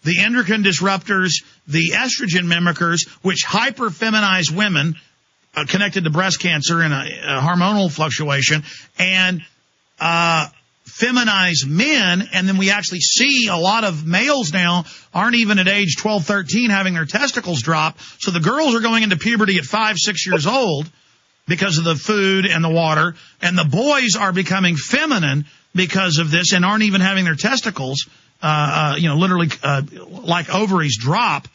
the endocrine disruptors, the estrogen mimickers, which hyper-feminize women, connected to breast cancer and a hormonal fluctuation, and feminize men, and then we actually see a lot of males now aren't even at age 12, 13 having their testicles drop. So the girls are going into puberty at 5, 6 years old because of the food and the water, and the boys are becoming feminine because of this and aren't even having their testicles, literally like ovaries drop.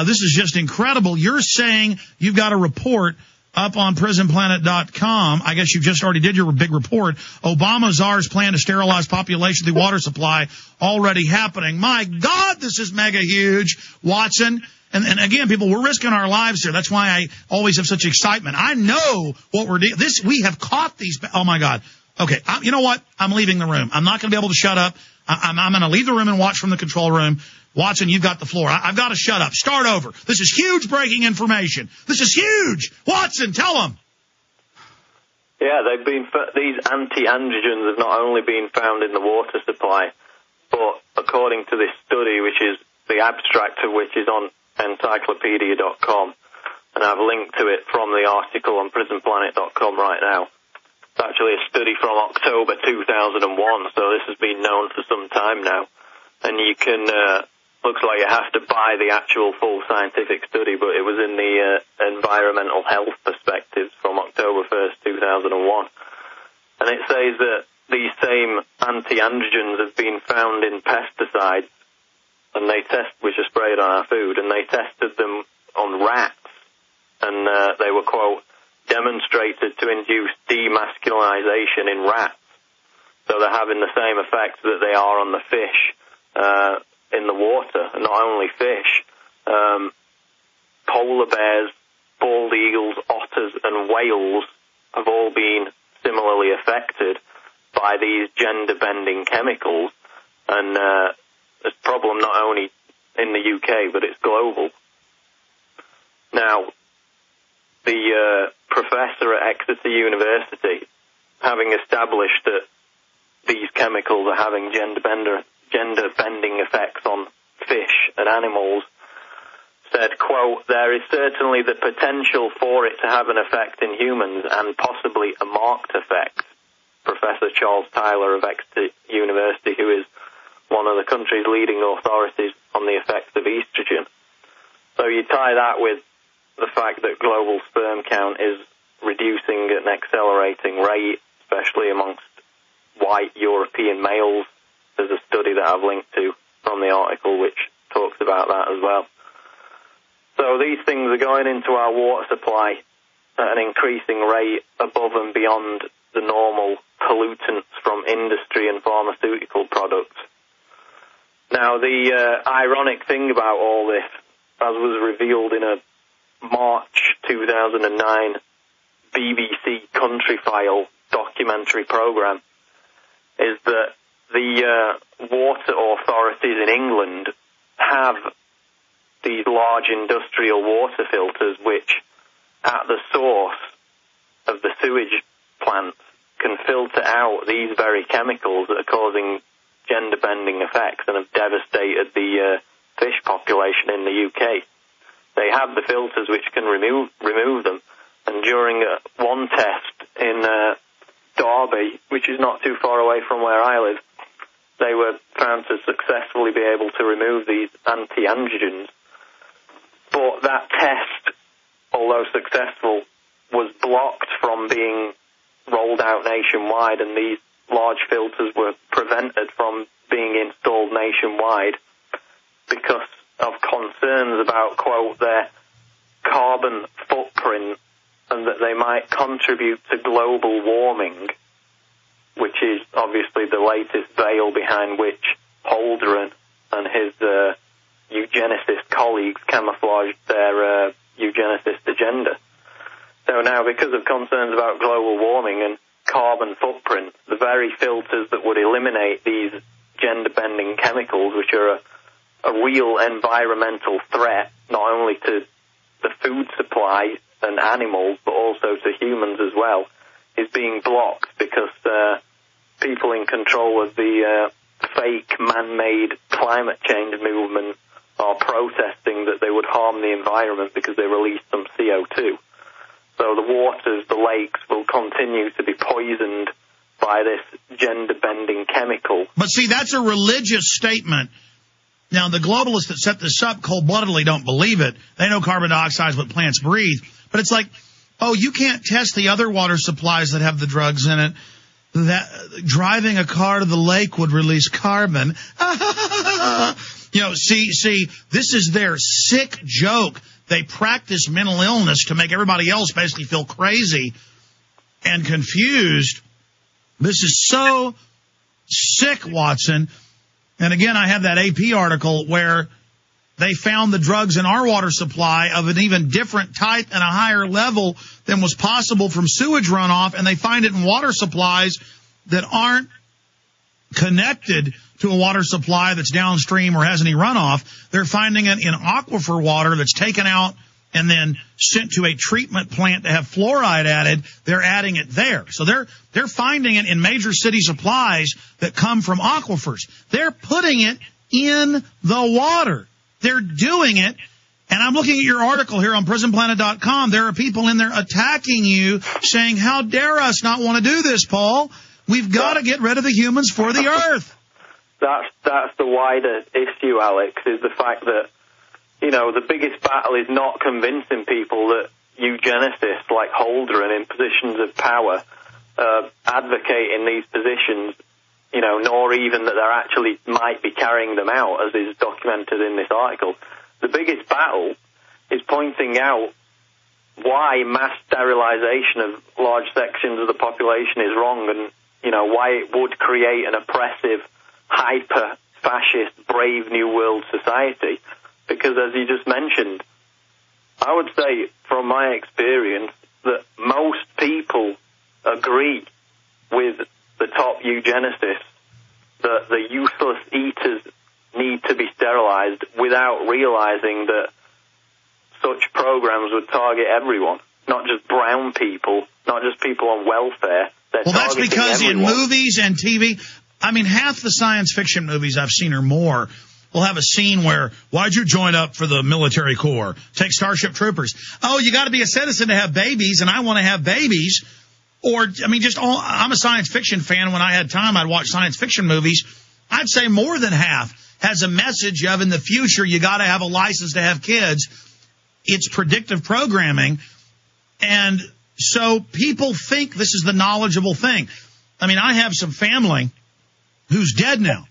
This is just incredible. You're saying you've got a report up on prisonplanet.com. I guess you just already did your big report. Obama czars plan to sterilize population through water supply already happening. My God, this is mega huge, Watson. And again, people, we're risking our lives here. That's why I always have such excitement. I know what we're doing. We have caught these. Oh my God. Okay. You know what? I'm leaving the room. I'm not going to be able to shut up. I'm going to leave the room and watch from the control room. Watson, you've got the floor. I've got to shut up. Start over. This is huge breaking information. This is huge. Watson, tell them. Yeah, these anti-androgens have not only been found in the water supply, but according to this study, which is the abstract of which is on encyclopedia.com, and I've linked to it from the article on prisonplanet.com right now. It's actually a study from October 2001, so this has been known for some time now. And you can, looks like you have to buy the actual full scientific study, but it was in the environmental health perspectives from October 1st, 2001. And it says that these same anti-androgens have been found in pesticides, and which are sprayed on our food, and they tested them on rats, and they were, quote, demonstrated to induce demasculinization in rats. So they're having the same effect that they are on the fish in the water, and not only fish. Polar bears, bald eagles, otters, and whales have all been similarly affected by these gender-bending chemicals, and it's a problem not only in the UK, but it's global. Now, the professor at Exeter University, having established that these chemicals are having gender-bending effects on fish and animals, said, quote, there is certainly the potential for it to have an effect in humans and possibly a marked effect. Professor Charles Tyler of Exeter University, who is one of the country's leading authorities on the effects of estrogen. So you tie that with the fact that global sperm count is reducing at an accelerating rate, especially amongst white European males. There's a study that I've linked to from the article which talks about that as well. So these things are going into our water supply at an increasing rate above and beyond the normal pollutants from industry and pharmaceutical products. Now, the ironic thing about all this, as was revealed in a March 2009 BBC Country File documentary program, is that the water authorities in England have these large industrial water filters which, at the source of the sewage plants, can filter out these very chemicals that are causing gender-bending effects and have devastated the fish population in the UK. They have the filters which can remove them, and during one test in Derby, which is not too far away from where I live, they were found to successfully be able to remove these anti-androgens. But that test, although successful, was blocked from being rolled out nationwide, and these large filters were prevented from being installed nationwide because of concerns about, quote, their carbon footprint and that they might contribute to global warming, which is obviously the latest veil behind which Holdren and his eugenicist colleagues camouflaged their eugenicist agenda. So now, because of concerns about global warming and carbon footprint, the very filters that would eliminate these gender-bending chemicals, which are a real environmental threat, not only to the food supply and animals, but also to humans as well, is being blocked because people in control of the fake man-made climate change movement are protesting that they would harm the environment because they release some CO2. So the waters, the lakes will continue to be poisoned by this gender-bending chemical. But see, that's a religious statement. Now, the globalists that set this up cold-bloodedly don't believe it. They know carbon dioxide is what plants breathe. But it's like, oh, you can't test the other water supplies that have the drugs in it. That driving a car to the lake would release carbon. You know, see, this is their sick joke. They practice mental illness to make everybody else basically feel crazy and confused. This is so sick, Watson. And again, I have that AP article where they found the drugs in our water supply of an even different type and a higher level than was possible from sewage runoff, and they find it in water supplies that aren't connected to a water supply that's downstream or has any runoff. They're finding it in aquifer water that's taken out and then sent to a treatment plant to have fluoride added. They're adding it there. So they're finding it in major city supplies that come from aquifers. They're putting it in the water. They're doing it. And I'm looking at your article here on prisonplanet.com. There are people in there attacking you, saying, how dare us not want to do this, Paul? We've got to get rid of the humans for the earth. That's the wider issue, Alex, is the fact that, you know, the biggest battle is not convincing people that eugenicists like Holdren in positions of power advocating these positions, you know, nor even that they're actually might be carrying them out, as is documented in this article. The biggest battle is pointing out why mass sterilization of large sections of the population is wrong, and, you know, why it would create an oppressive, hyper-fascist, brave New World society. Because, as you just mentioned, I would say, from my experience, that most people agree with the top eugenicists that the useless eaters need to be sterilized without realizing that such programs would target everyone, not just brown people, not just people on welfare. Well, that's because everyone. In movies and TV, I mean, half the science fiction movies I've seen or more will have a scene where, why'd you join up for the military corps? Take Starship Troopers. Oh, you got to be a citizen to have babies, and I want to have babies. Or, I mean, I'm a science fiction fan. When I had time, I'd watch science fiction movies. I'd say more than half has a message of, in the future, you got to have a license to have kids. It's predictive programming. And so people think this is the knowledgeable thing. I mean, I have some family who's dead now,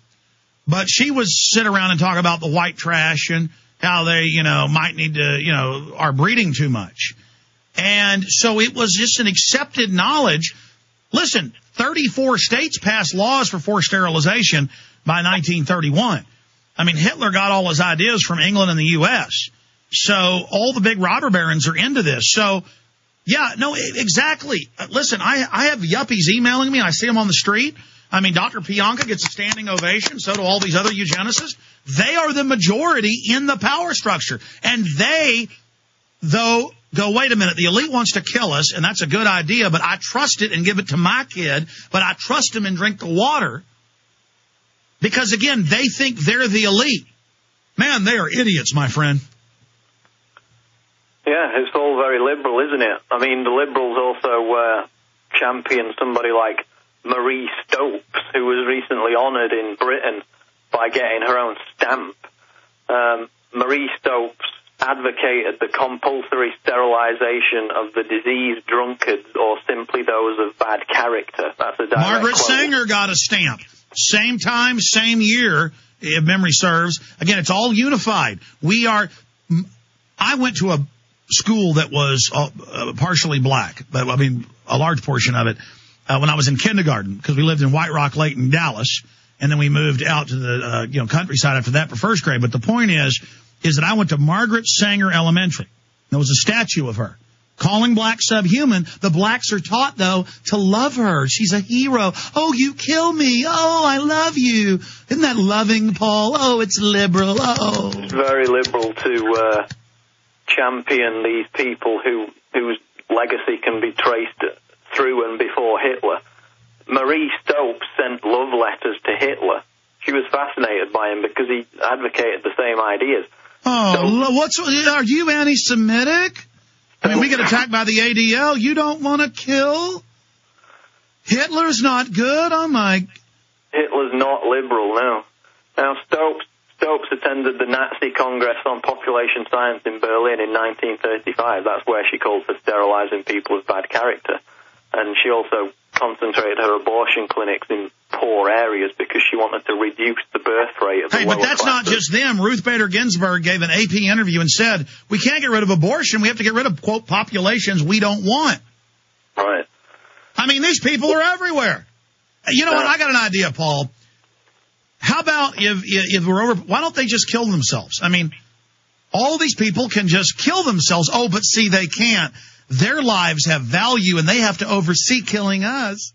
but she would sit around and talk about the white trash and how they, you know, might need to, you know, are breeding too much. And so it was just an accepted knowledge. Listen, 34 states passed laws for forced sterilization by 1931. I mean, Hitler got all his ideas from England and the U.S. So all the big robber barons are into this. So, yeah, no, exactly. Listen, I have yuppies emailing me. I see them on the street. I mean, Dr. Pianka gets a standing ovation. So do all these other eugenicists. They are the majority in the power structure. And they, though, go, wait a minute, the elite wants to kill us, and that's a good idea, but I trust it and give it to my kid, but I trust him and drink the water. Because, again, they think they're the elite. Man, they are idiots, my friend. Yeah, it's all very liberal, isn't it? I mean, the liberals also champion somebody like Marie Stopes, who was recently honoured in Britain by getting her own stamp. Marie Stopes advocated the compulsory sterilization of the diseased drunkards or simply those of bad character. That's a direct Margaret quote. Sanger got a stamp. Same time, same year, if memory serves. Again, it's all unified. I went to a school that was partially black, but I mean, a large portion of it, when I was in kindergarten, because we lived in White Rock Lake in Dallas, and then we moved out to the countryside after that for first grade. But the point is that I went to Margaret Sanger Elementary. There was a statue of her. Calling black subhuman, the blacks are taught, though, to love her. She's a hero. Oh, you kill me. Oh, I love you. Isn't that loving, Paul? Oh, it's liberal. Oh. It's very liberal to champion these people whose legacy can be traced through and before Hitler. Marie Stopes sent love letters to Hitler. she was fascinated by him because he advocated the same ideas. Oh, are you anti-Semitic? I mean, we get attacked by the ADL. You don't want to kill? Hitler's not good? Oh, my... Hitler's not liberal, no. Now, Stokes attended the Nazi Congress on Population Science in Berlin in 1935. That's where she called for sterilizing people of bad character. And she also concentrated her abortion clinics in poor areas because she wanted to reduce the birth rate of the lower but that's classes. not just them. Ruth Bader Ginsburg gave an AP interview and said, we can't get rid of abortion. We have to get rid of, quote, populations we don't want. Right. I mean, these people are everywhere. You know what? I got an idea, Paul. How about if we're over, why don't they just kill themselves? I mean, all these people can just kill themselves. Oh, but see, they can't. Their lives have value, and they have to oversee killing us.